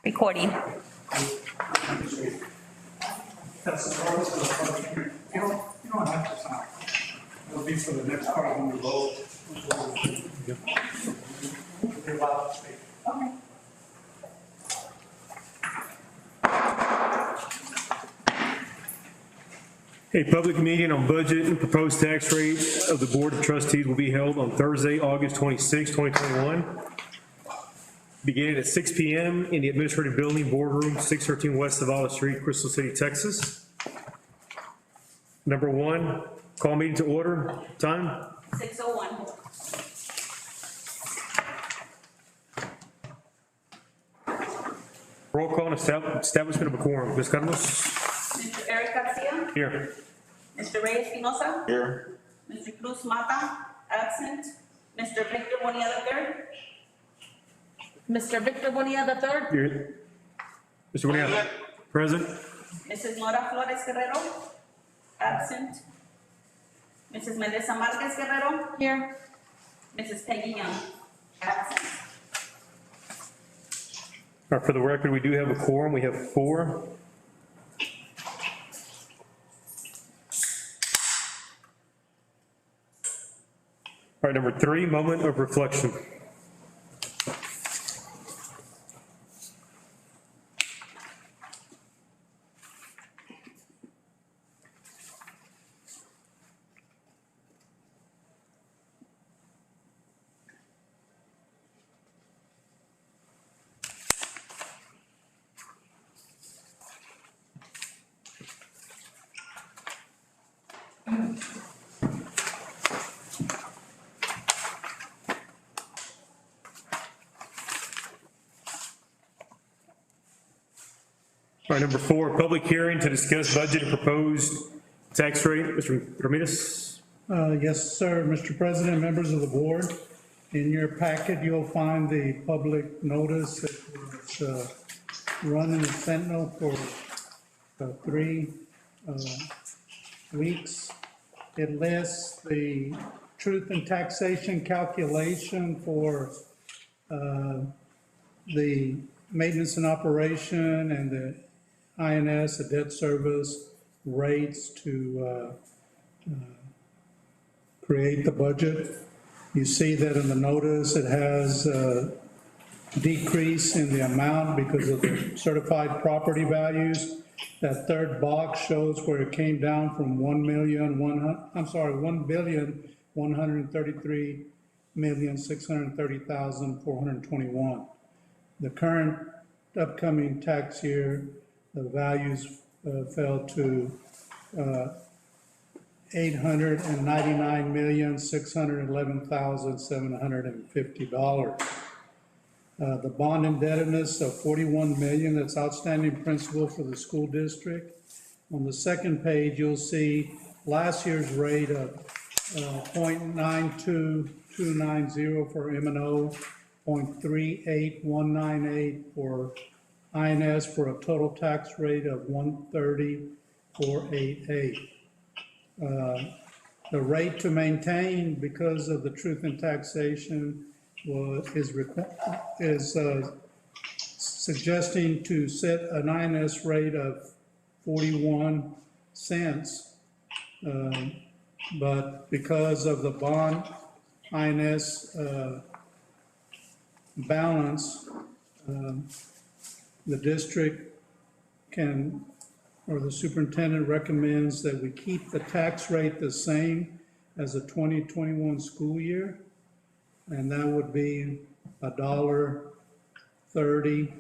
Recording. That's the purpose of the public hearing. You don't have to sign. It'll be for the next part when we vote. We'll be allowed to speak. Okay. A public meeting on budget and proposed tax rate of the Board of Trustees will be held on Thursday, August 26, 2021, beginning at 6 p.m. in the Administrative Building, Boardroom, 613 West Zavala Street, Crystal City, Texas. Number one, call meeting to order. Time? 6:01. Roll call and establishment of a quorum. Ms. Carlos? Mr. Eric Garcia. Here. Mr. Reyes Espinosa. Here. Mr. Cruz Mata, absent. Mr. Victor Bonilla III. Mr. Victor Bonilla III. Here. Mr. Bonilla? Present. Mrs. Nora Flores Guerrero, absent. Mrs. Melissa Marquez Guerrero. Here. Mrs. Peggy Young, absent. All right, for the record, we do have a quorum. We have 4. All right, number 3, moment of reflection. All right, number 4, public hearing to discuss budget and proposed tax rate. Mr. Ramirez? Yes, sir, Mr. President, members of the board. In your packet, you'll find the public notice. It was run in the Sentinel for 3 weeks. It lists the truth and taxation calculation for the maintenance and operation and the INS, the debt service rates to create the budget. You see that in the notice, it has a decrease in the amount because of the certified property values. That third box shows where it came down from 1,133,630,421. The current upcoming tax year, the values fell to $899,611,750. The bond indebtedness of $41 million, that's outstanding principal for the school district. On the second page, you'll see last year's rate of 0.92290 for M&O, 0.38198 for INS, for a total tax rate of 130,488. The rate to maintain, because of the truth in taxation, is suggesting to set an INS rate of 41 cents. But because of the bond INS balance, the district can, or the superintendent recommends that we keep the tax rate the same as the 2021 school year. And that would be $1.30.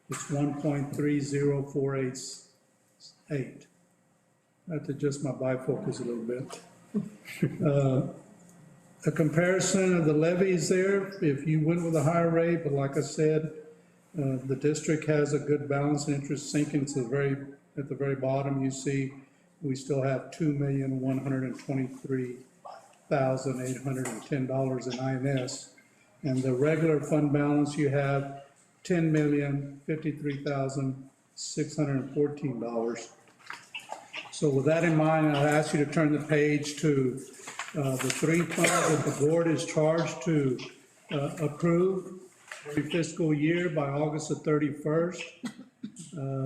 It's 1.30488. I have to adjust my bifocus a little bit. A comparison of the levies there, if you went with a higher rate, but like I said, the district has a good balance and interest sinking to at the very bottom. You see, we still have $2,123,810 in INS. And the regular fund balance, you have $10,053,614. So with that in mind, I'll ask you to turn the page to the 3 funds that the board is charged to approve. every fiscal year by August the 31st.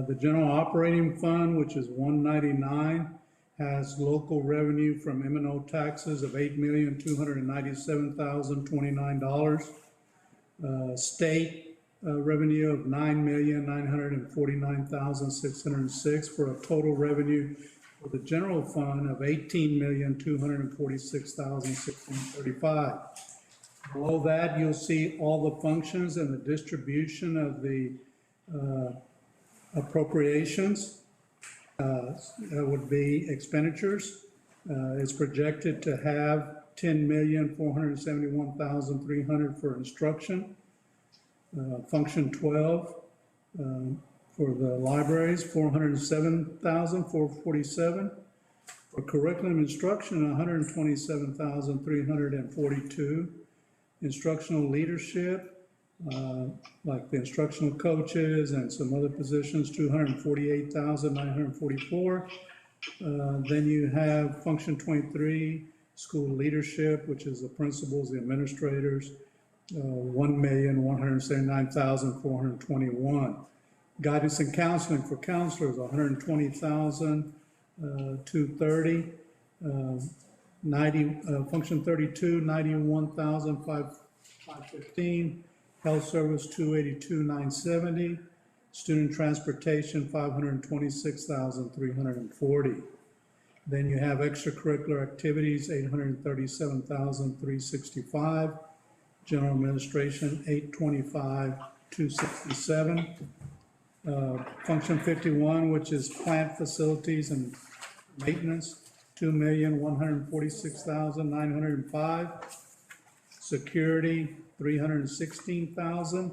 The general operating fund, which is 199, has local revenue from M&O taxes of $8,297,029. State revenue of $9,949,606 for a total revenue for the general fund of $18,246,635. Below that, you'll see all the functions and the distribution of the appropriations. That would be expenditures. It's projected to have $10,471,300 for instruction. Function 12 for the libraries, $407,447. For curriculum instruction, $127,342. Instructional leadership, like the instructional coaches and some other positions, $248,944. Then you have function 23, school leadership, which is the principals, the administrators, $1,179,421. Guidance and counseling for counselors, $120,230. Function 32, $91,515. Health service, $282,970. Student transportation, $526,340. Then you have extracurricular activities, $837,365. General administration, $825,267. Function 51, which is plant facilities and maintenance, $2,146,905. Security, $316,000.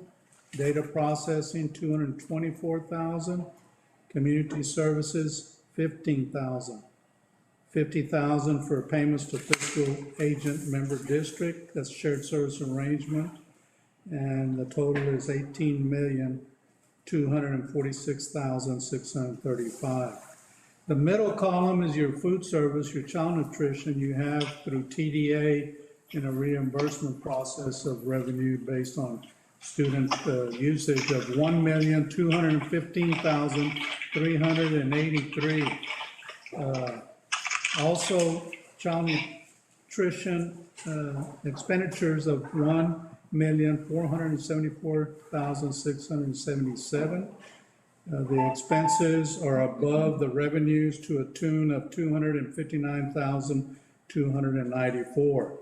Data processing, $224,000. Community services, $15,000. $50,000 for payments to fiscal agent member district, that's shared service arrangement. And the total is $18,246,635. The middle column is your food service, your child nutrition. You have through TDA in a reimbursement process of revenue based on student usage of $1,215,383. Also, child nutrition expenditures of $1,474,677. The expenses are above the revenues to a tune of $259,294.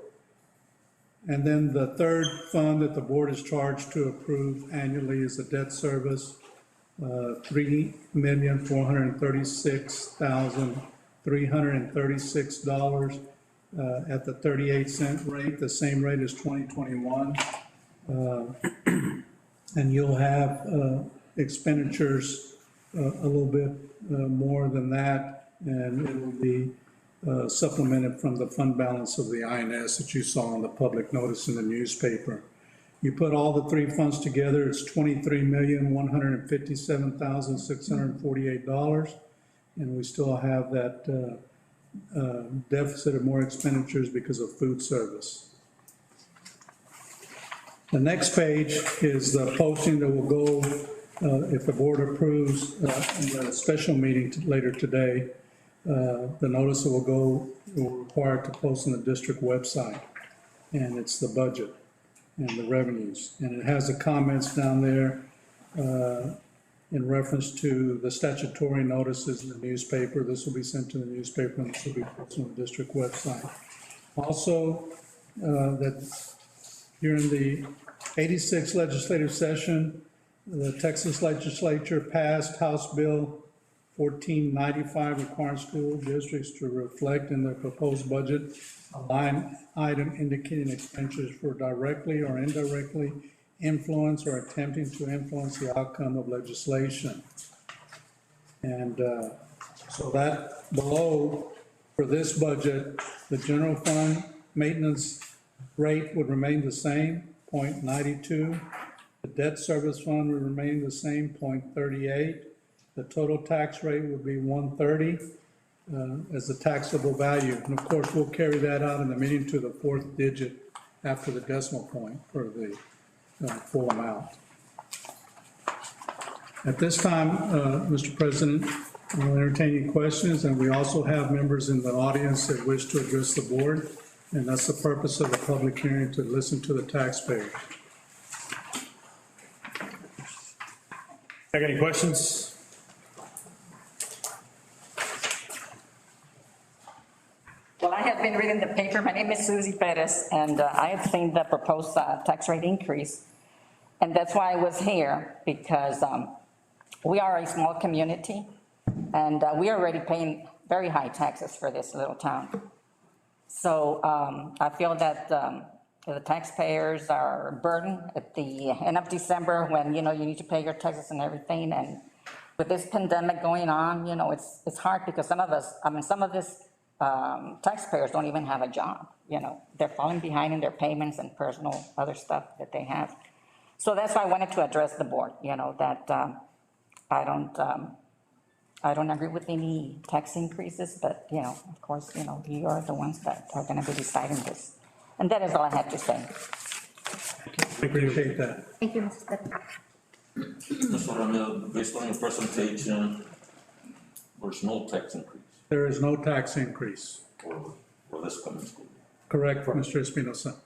And then the third fund that the board is charged to approve annually is the debt service, $3,436,336 at the 38-cent rate, the same rate as 2021. And you'll have expenditures a little bit more than that, and it will be supplemented from the fund balance of the INS that you saw in the public notice in the newspaper. You put all the three funds together, it's $23,157,648, and we still have that deficit of more expenditures because of food service. The next page is the posting that will go, if the board approves in the special meeting later today, the notice that will require to post on the district website. And it's the budget and the revenues. And it has the comments down there in reference to the statutory notices in the newspaper. This will be sent to the newspaper and this will be posted on the district website. Also, that during the 86th legislative session, the Texas legislature passed House Bill 1495, requiring school districts to reflect in their proposed budget a line item indicating expenditures for directly or indirectly influence or attempting to influence the outcome of legislation. And so that below, for this budget, the general fund maintenance rate would remain the same, 0.92. The debt service fund would remain the same, 0.38. The total tax rate would be 130 as the taxable value. And of course, we'll carry that out in the meeting to the fourth digit after the decimal point for the full amount. At this time, Mr. President, we'll entertain any questions, and we also have members in the audience that wish to address the board, and that's the purpose of the public hearing, to listen to the taxpayers. I got any questions? Well, I have been reading the paper. My name is Susie Perez, and I have seen the proposed tax rate increase. And that's why I was here, because we are a small community, and we are already paying very high taxes for this little town. So I feel that the taxpayers are burdened at the end of December when, you need to pay your taxes and everything. And with this pandemic going on, it's hard because some of this taxpayers don't even have a job, they're falling behind in their payments and personal other stuff that they have. So that's why I wanted to address the board, that I don't agree with any tax increases, but, of course, you are the ones that are gonna be deciding this. And that is all I have to say. Appreciate that. Thank you, Mrs. Perez. Mr. Ramiro, based on your presentation, there's no tax increase There is no tax increase. for this coming school year. Correct, Mr. Espinosa?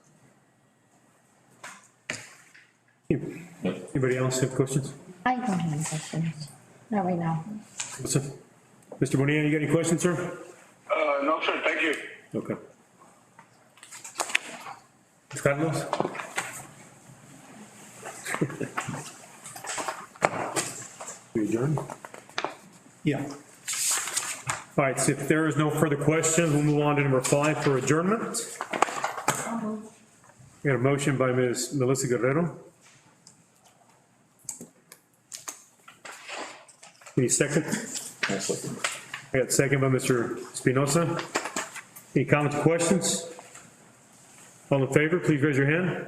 Anybody else have questions? I don't have any questions. Not right now. What's up? Mr. Bonilla, you got any questions, sir? No, sir, thank you. Okay. Ms. Carlos? We adjourn? Yeah. All right, so if there is no further questions, we'll move on to number 5 for adjournment. We got a motion by Ms. Melissa Guerrero. Any second? I'll second. I got a second by Mr. Espinosa. Any comments or questions? All in favor, please raise your hand.